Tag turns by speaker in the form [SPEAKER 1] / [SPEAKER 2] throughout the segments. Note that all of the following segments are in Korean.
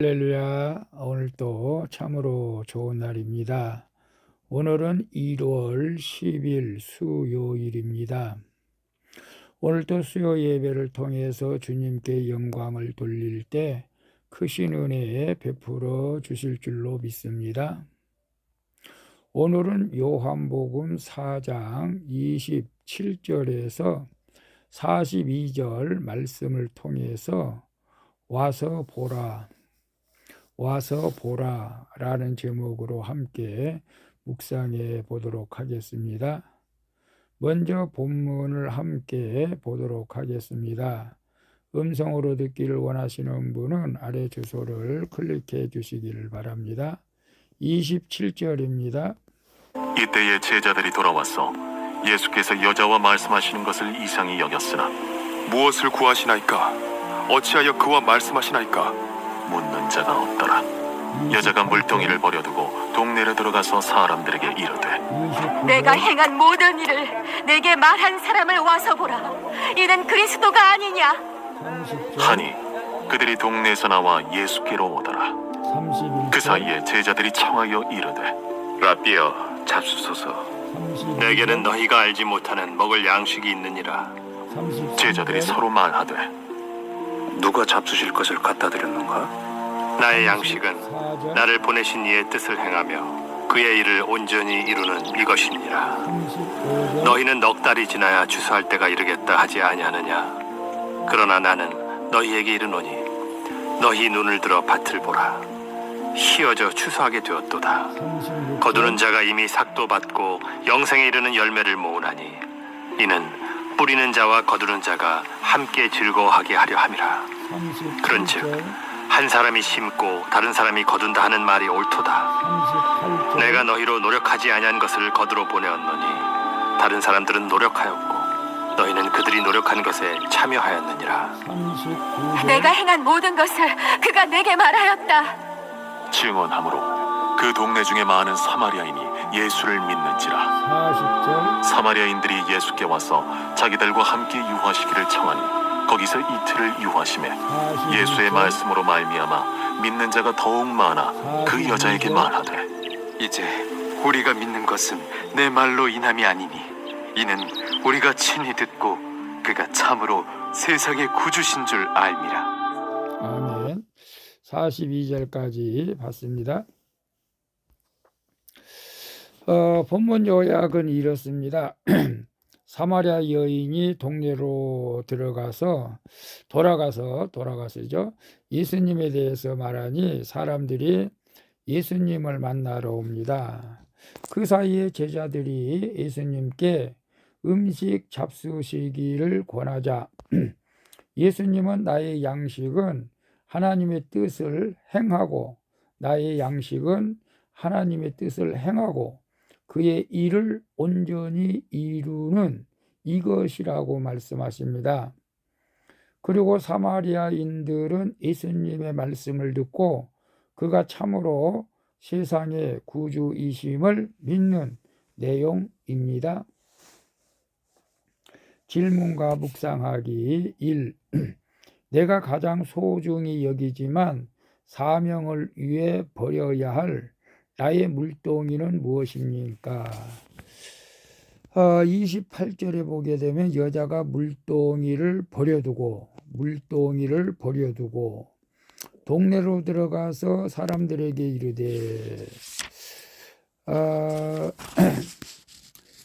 [SPEAKER 1] 할렐루야. 오늘도 참으로 좋은 날입니다. 오늘은 1월 10일 수요일입니다. 오늘도 수요 예배를 통해서 주님께 영광을 돌릴 때 크신 은혜 베풀어 주실 줄로 믿습니다. 오늘은 요한복음 4장 27절에서 42절 말씀을 통해서 와서 보라 라는 제목으로 함께 묵상해 보도록 하겠습니다. 먼저 본문을 함께 보도록 하겠습니다. 음성으로 듣기를 원하시는 분은 아래 주소를 클릭해 주시기를 바랍니다. 27절입니다.
[SPEAKER 2] 이때에 제자들이 돌아와서 예수께서 여자와 말씀하시는 것을 이상히 여겼으나
[SPEAKER 3] 무엇을 구하시나이까? 어찌하여 그와 말씀하시나이까?
[SPEAKER 2] 묻는 자가 없더라. 여자가 물동이를 버려두고 동네로 들어가서 사람들에게 이르되
[SPEAKER 4] 내가 행한 모든 일을 내게 말한 사람을 와서 보라. 이는 그리스도가 아니냐?
[SPEAKER 2] 하니 그들이 동네에서 나와 예수께로 오더라.
[SPEAKER 1] 31절,
[SPEAKER 2] 그 사이에 제자들이 청하여 이르되
[SPEAKER 3] 라삐여, 잡수소서.
[SPEAKER 1] 32절,
[SPEAKER 3] 내게는 너희가 알지 못하는 먹을 양식이 있느니라.
[SPEAKER 1] 33절,
[SPEAKER 2] 제자들이 서로 말하되
[SPEAKER 3] 누가 잡수실 것을 갖다 드렸는가? 나의 양식은 나를 보내신 이의 뜻을 행하며 그의 일을 온전히 이루는 이것이니라.
[SPEAKER 1] 35절,
[SPEAKER 3] 너희는 넉 달이 지나야 추수할 때가 이르겠다 하지 아니하느냐? 그러나 나는 너희에게 이르노니 너희 눈을 들어 밭을 보라. 희어져 추수하게 되었도다.
[SPEAKER 1] 36절,
[SPEAKER 3] 거두는 자가 이미 삭도 받고 영생에 이르는 열매를 모으나니 이는 뿌리는 자와 거두는 자가 함께 즐거워하게 하려 함이라.
[SPEAKER 1] 37절,
[SPEAKER 3] 그런즉 한 사람이 심고 다른 사람이 거둔다 하는 말이 옳도다.
[SPEAKER 1] 38절,
[SPEAKER 3] 내가 너희로 노력하지 아니한 것을 거두러 보내었노니 다른 사람들은 노력하였고 너희는 그들이 노력한 것에 참여하였느니라.
[SPEAKER 1] 39절,
[SPEAKER 4] 내가 행한 모든 것을 그가 내게 말하였다.
[SPEAKER 2] 증언함으로 그 동네 중에 많은 사마리아인이 예수를 믿는지라.
[SPEAKER 1] 40절,
[SPEAKER 2] 사마리아인들이 예수께 와서 자기들과 함께 유하시기를 청하니 거기서 이틀을 유하심에 예수의 말씀으로 말미암아 믿는 자가 더욱 많아 그 여자에게 말하되
[SPEAKER 5] 이제 우리가 믿는 것은 내 말로 인함이 아니니 이는 우리가 친히 듣고 그가 참으로 세상의 구주신 줄 알미라.
[SPEAKER 1] 아멘. 42절까지 봤습니다. 본문 요약은 이렇습니다. 사마리아 여인이 동네로 돌아가서죠. 예수님에 대해서 말하니 사람들이 예수님을 만나러 옵니다. 그 사이에 제자들이 예수님께 음식 잡수시기를 권하자 예수님은 나의 양식은 하나님의 뜻을 행하고 그의 일을 온전히 이루는 이것이라고 말씀하십니다. 그리고 사마리아인들은 예수님의 말씀을 듣고 그가 참으로 세상의 구주이심을 믿는 내용입니다. 질문과 묵상하기 1. 내가 가장 소중히 여기지만 사명을 위해 버려야 할 나의 물동이는 무엇입니까? 28절에 보게 되면 여자가 물동이를 버려두고 동네로 들어가서 사람들에게 이르되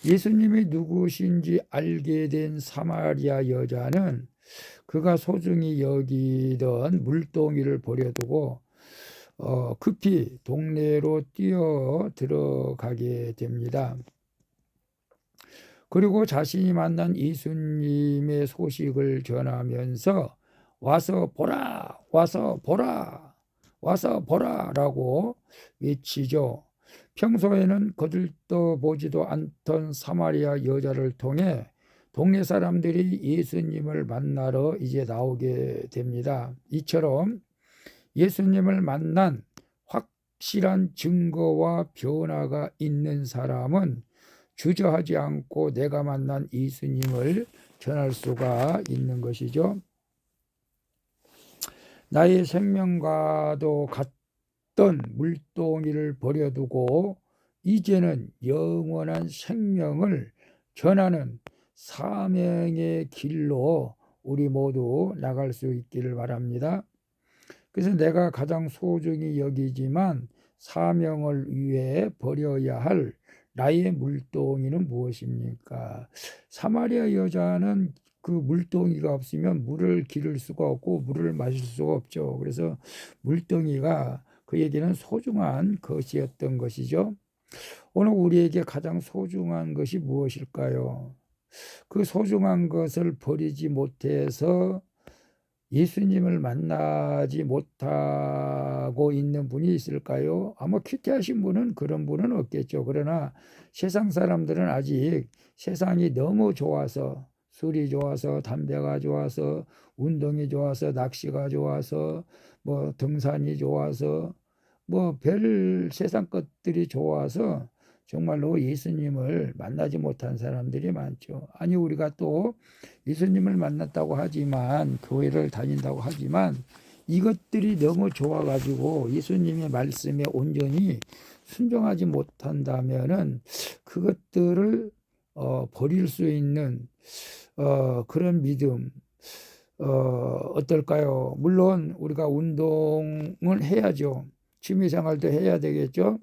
[SPEAKER 1] 예수님이 누구신지 알게 된 사마리아 여자는 그가 소중히 여기던 물동이를 버려두고 급히 동네로 뛰어 들어가게 됩니다. 그리고 자신이 만난 예수님의 소식을 전하면서 와서 보라 라고 외치죠. 평소에는 거들떠보지도 않던 사마리아 여자를 통해 동네 사람들이 예수님을 만나러 이제 나오게 됩니다. 이처럼 예수님을 만난 확실한 증거와 변화가 있는 사람은 주저하지 않고 내가 만난 예수님을 전할 수가 있는 것이죠. 나의 생명과도 같던 물동이를 버려두고 이제는 영원한 생명을 전하는 사명의 길로 우리 모두 나갈 수 있기를 바랍니다. 그래서 내가 가장 소중히 여기지만 사명을 위해 버려야 할 나의 물동이는 무엇입니까? 사마리아 여자는 그 물동이가 없으면 물을 기를 수가 없고 물을 마실 수가 없죠. 그래서 물동이가 그에게는 소중한 것이었던 것이죠. 오늘 우리에게 가장 소중한 것이 무엇일까요? 그 소중한 것을 버리지 못해서 예수님을 만나지 못하고 있는 분이 있을까요? 아마 큐티하신 분은 그런 분은 없겠죠. 그러나 세상 사람들은 아직 세상이 너무 좋아서, 술이 좋아서, 담배가 좋아서, 운동이 좋아서, 낚시가 좋아서, 뭐 등산이 좋아서, 뭐 별 세상 것들이 좋아서 정말로 예수님을 만나지 못한 사람들이 많죠. 아니 우리가 또 예수님을 만났다고 하지만 교회를 다닌다고 하지만 이것들이 너무 좋아가지고 예수님의 말씀에 온전히 순종하지 못한다면은 그것들을 버릴 수 있는 그런 믿음 어떨까요? 물론 우리가 운동을 해야죠. 취미생활도 해야 되겠죠.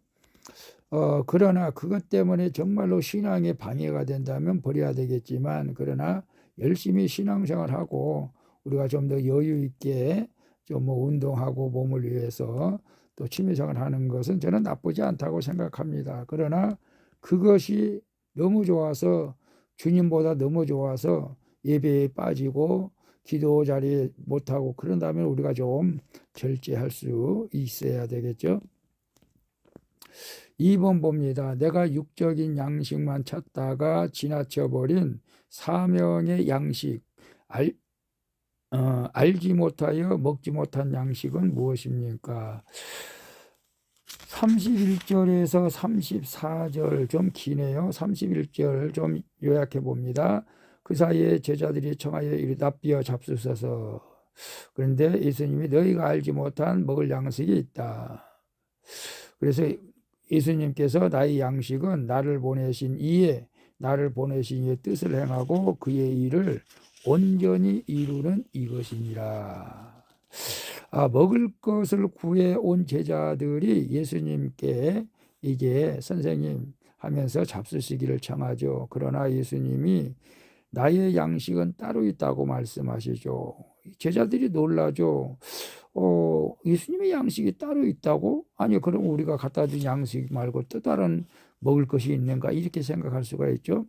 [SPEAKER 1] 그러나 그것 때문에 정말로 신앙에 방해가 된다면 버려야 되겠지만 그러나 열심히 신앙생활하고 우리가 좀 더 여유 있게 좀 뭐 운동하고 몸을 위해서 또 취미생활 하는 것은 저는 나쁘지 않다고 생각합니다. 그러나 그것이 너무 좋아서 주님보다 너무 좋아서 예배에 빠지고 기도 자리에 못하고 그런다면 우리가 좀 절제할 수 있어야 되겠죠. 2번 봅니다. 내가 육적인 양식만 찾다가 지나쳐버린 사명의 양식, 알지 못하여 먹지 못한 양식은 무엇입니까? 31절에서 34절 좀 기네요. 31절 좀 요약해 봅니다. 그 사이에 제자들이 청하여 이르되 납비어 잡수소서. 그런데 예수님이 너희가 알지 못한 먹을 양식이 있다. 그래서 예수님께서 나의 양식은 나를 보내신 이의 뜻을 행하고 그의 일을 온전히 이루는 이것이니라. 먹을 것을 구해 온 제자들이 예수님께 이게 선생님 하면서 잡수시기를 청하죠. 그러나 예수님이 나의 양식은 따로 있다고 말씀하시죠. 제자들이 놀라죠. 예수님의 양식이 따로 있다고? 아니 그럼 우리가 갖다 준 양식 말고 또 다른 먹을 것이 있는가 이렇게 생각할 수가 있죠.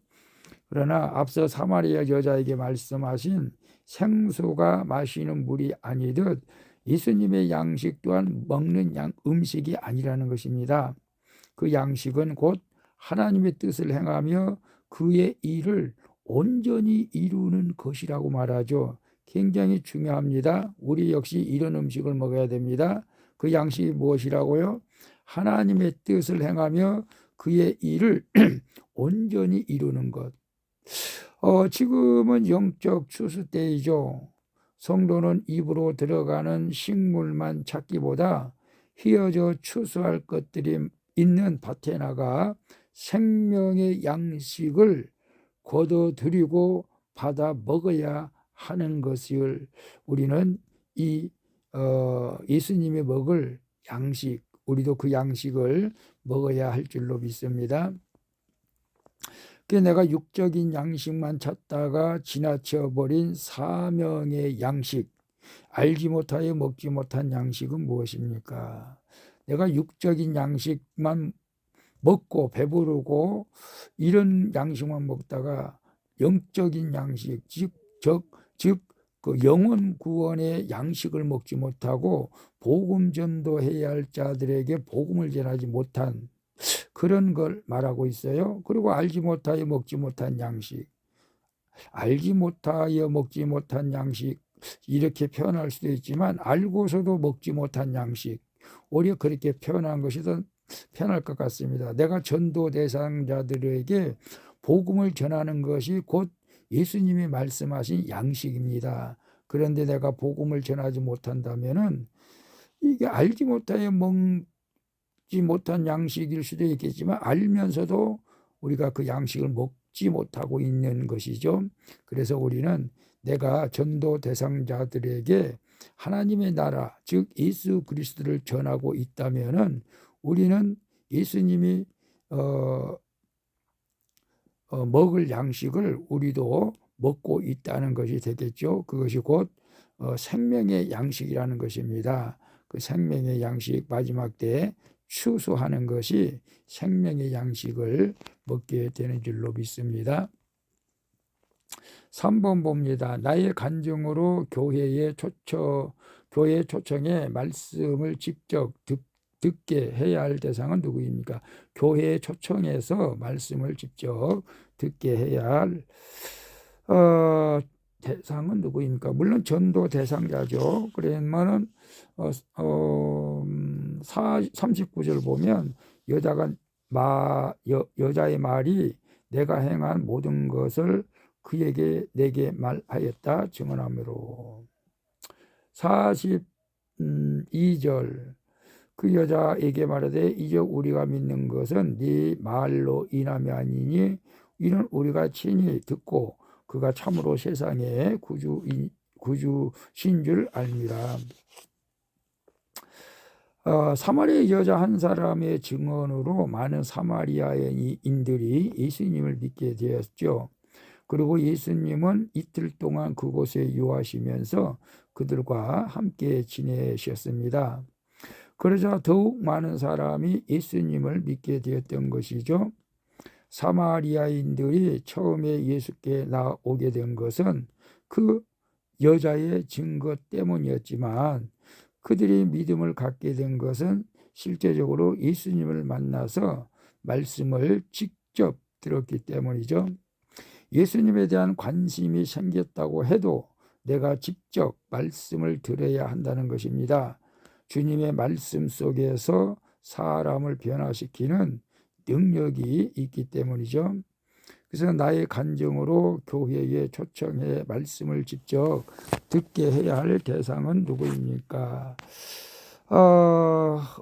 [SPEAKER 1] 그러나 앞서 사마리아 여자에게 말씀하신 생수가 마시는 물이 아니듯 예수님의 양식 또한 먹는 음식이 아니라는 것입니다. 그 양식은 곧 하나님의 뜻을 행하며 그의 일을 온전히 이루는 것이라고 말하죠. 굉장히 중요합니다. 우리 역시 이런 음식을 먹어야 됩니다. 그 양식이 무엇이라고요? 하나님의 뜻을 행하며 그의 일을 온전히 이루는 것. 지금은 영적 추수 때이죠. 성도는 입으로 들어가는 식물만 찾기보다 휘어져 추수할 것들이 있는 밭에 나가 생명의 양식을 거둬들이고 받아 먹어야 하는 것을 우리는 이 예수님이 먹을 양식, 우리도 그 양식을 먹어야 할 줄로 믿습니다. 그 내가 육적인 양식만 찾다가 지나쳐버린 사명의 양식, 알지 못하여 먹지 못한 양식은 무엇입니까? 내가 육적인 양식만 먹고 배부르고 이런 양식만 먹다가 영적인 양식, 즉 그 영혼 구원의 양식을 먹지 못하고 복음 전도해야 할 자들에게 복음을 전하지 못한 그런 걸 말하고 있어요. 그리고 알지 못하여 먹지 못한 양식, 알지 못하여 먹지 못한 양식 이렇게 표현할 수도 있지만 알고서도 먹지 못한 양식, 오히려 그렇게 표현한 것이 더 편할 것 같습니다. 내가 전도 대상자들에게 복음을 전하는 것이 곧 예수님이 말씀하신 양식입니다. 그런데 내가 복음을 전하지 못한다면은 이게 알지 못하여 먹지 못한 양식일 수도 있겠지만 알면서도 우리가 그 양식을 먹지 못하고 있는 것이죠. 그래서 우리는 내가 전도 대상자들에게 하나님의 나라, 즉 예수 그리스도를 전하고 있다면은 우리는 예수님이 먹을 양식을 우리도 먹고 있다는 것이 되겠죠. 그것이 곧 생명의 양식이라는 것입니다. 그 생명의 양식, 마지막 때에 추수하는 것이 생명의 양식을 먹게 되는 줄로 믿습니다. 3번 봅니다. 나의 간증으로 교회 초청에 말씀을 직접 듣게 해야 할 대상은 누구입니까? 교회에 초청해서 말씀을 직접 듣게 해야 할 대상은 누구입니까? 물론 전도 대상자죠. 그러면은 39절 보면 여자의 말이 내가 행한 모든 것을 내게 말하였다 증언하므로. 42절 그 여자에게 말하되 이제 우리가 믿는 것은 네 말로 인함이 아니니 이는 우리가 친히 듣고 그가 참으로 세상의 구주신 줄 알미라. 사마리아 여자 한 사람의 증언으로 많은 사마리아인들이 예수님을 믿게 되었죠. 그리고 예수님은 이틀 동안 그곳에 유하시면서 그들과 함께 지내셨습니다. 그러자 더욱 많은 사람이 예수님을 믿게 되었던 것이죠. 사마리아인들이 처음에 예수께 나오게 된 것은 그 여자의 증거 때문이었지만 그들이 믿음을 갖게 된 것은 실제적으로 예수님을 만나서 말씀을 직접 들었기 때문이죠. 예수님에 대한 관심이 생겼다고 해도 내가 직접 말씀을 들어야 한다는 것입니다. 주님의 말씀 속에서 사람을 변화시키는 능력이 있기 때문이죠. 그래서 나의 간증으로 교회에 초청해 말씀을 직접 듣게 해야 할 대상은 누구입니까?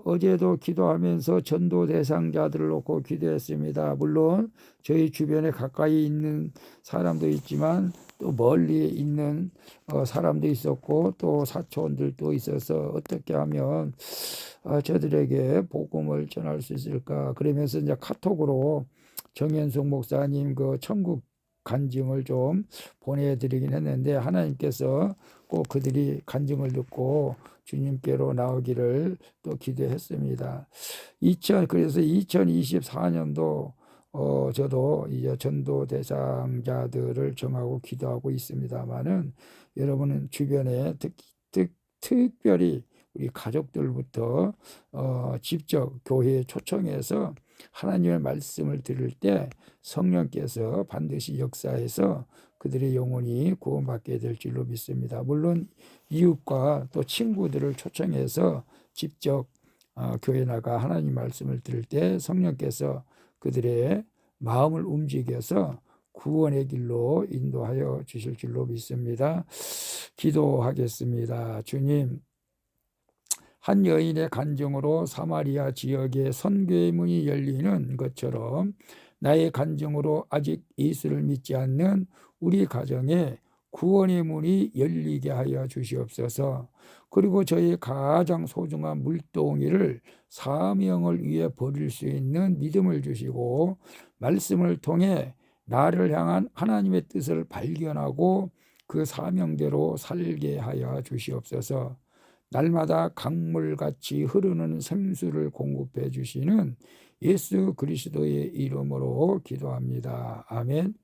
[SPEAKER 1] 어제도 기도하면서 전도 대상자들을 놓고 기도했습니다. 물론 저희 주변에 가까이 있는 사람도 있지만 또 멀리 있는 사람도 있었고 또 사촌들도 있어서 어떻게 하면 저들에게 복음을 전할 수 있을까? 그러면서 이제 카톡으로 정현숙 목사님 그 천국 간증을 좀 보내드리긴 했는데 하나님께서 꼭 그들이 간증을 듣고 주님께로 나오기를 또 기도했습니다. 그래서 2024년도 저도 이제 전도 대상자들을 정하고 기도하고 있습니다만은 여러분은 주변에 특별히 우리 가족들부터 직접 교회에 초청해서 하나님의 말씀을 들을 때 성령께서 반드시 역사해서 그들의 영혼이 구원받게 될 줄로 믿습니다. 물론 이웃과 또 친구들을 초청해서 직접 교회 나가 하나님 말씀을 들을 때 성령께서 그들의 마음을 움직여서 구원의 길로 인도하여 주실 줄로 믿습니다. 기도하겠습니다. 주님, 한 여인의 간증으로 사마리아 지역에 선교의 문이 열리는 것처럼 나의 간증으로 아직 예수를 믿지 않는 우리 가정에 구원의 문이 열리게 하여 주시옵소서. 그리고 저희 가장 소중한 물동이를 사명을 위해 버릴 수 있는 믿음을 주시고 말씀을 통해 나를 향한 하나님의 뜻을 발견하고 그 사명대로 살게 하여 주시옵소서. 날마다 강물같이 흐르는 생수를 공급해 주시는 예수 그리스도의 이름으로 기도합니다. 아멘.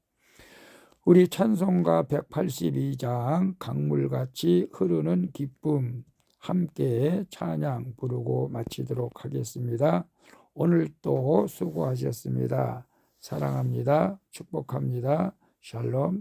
[SPEAKER 1] 우리 찬송가 182장 강물같이 흐르는 기쁨 함께 찬양 부르고 마치도록 하겠습니다. 오늘 또 수고하셨습니다. 사랑합니다. 축복합니다. 샬롬.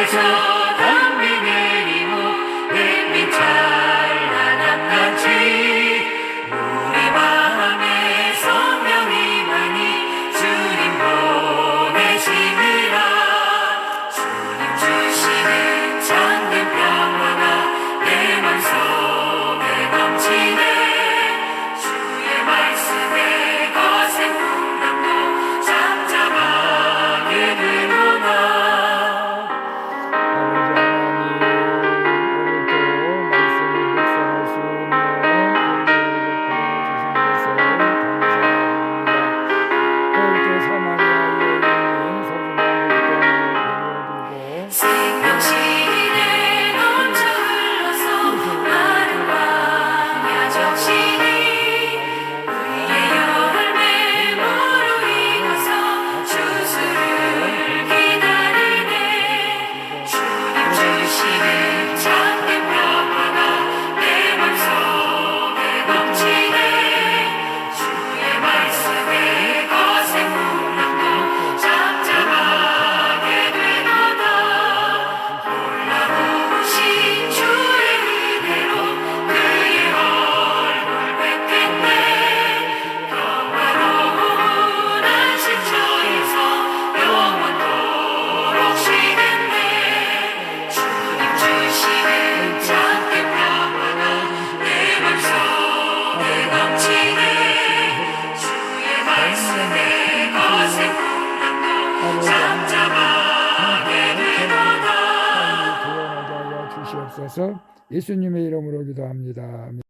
[SPEAKER 4] 하늘에서 담비 내리고 햇빛 찬란함같이 우리 마음에 성령이 많이 주님 보내시니라. 주님 주시는 참된 평화가 내 맘속에 넘치네. 주의 말씀에 거센 풍랑도 잠잠하게 되구나.
[SPEAKER 1] 아버지 주시옵소서. 예수님의 이름으로 기도합니다.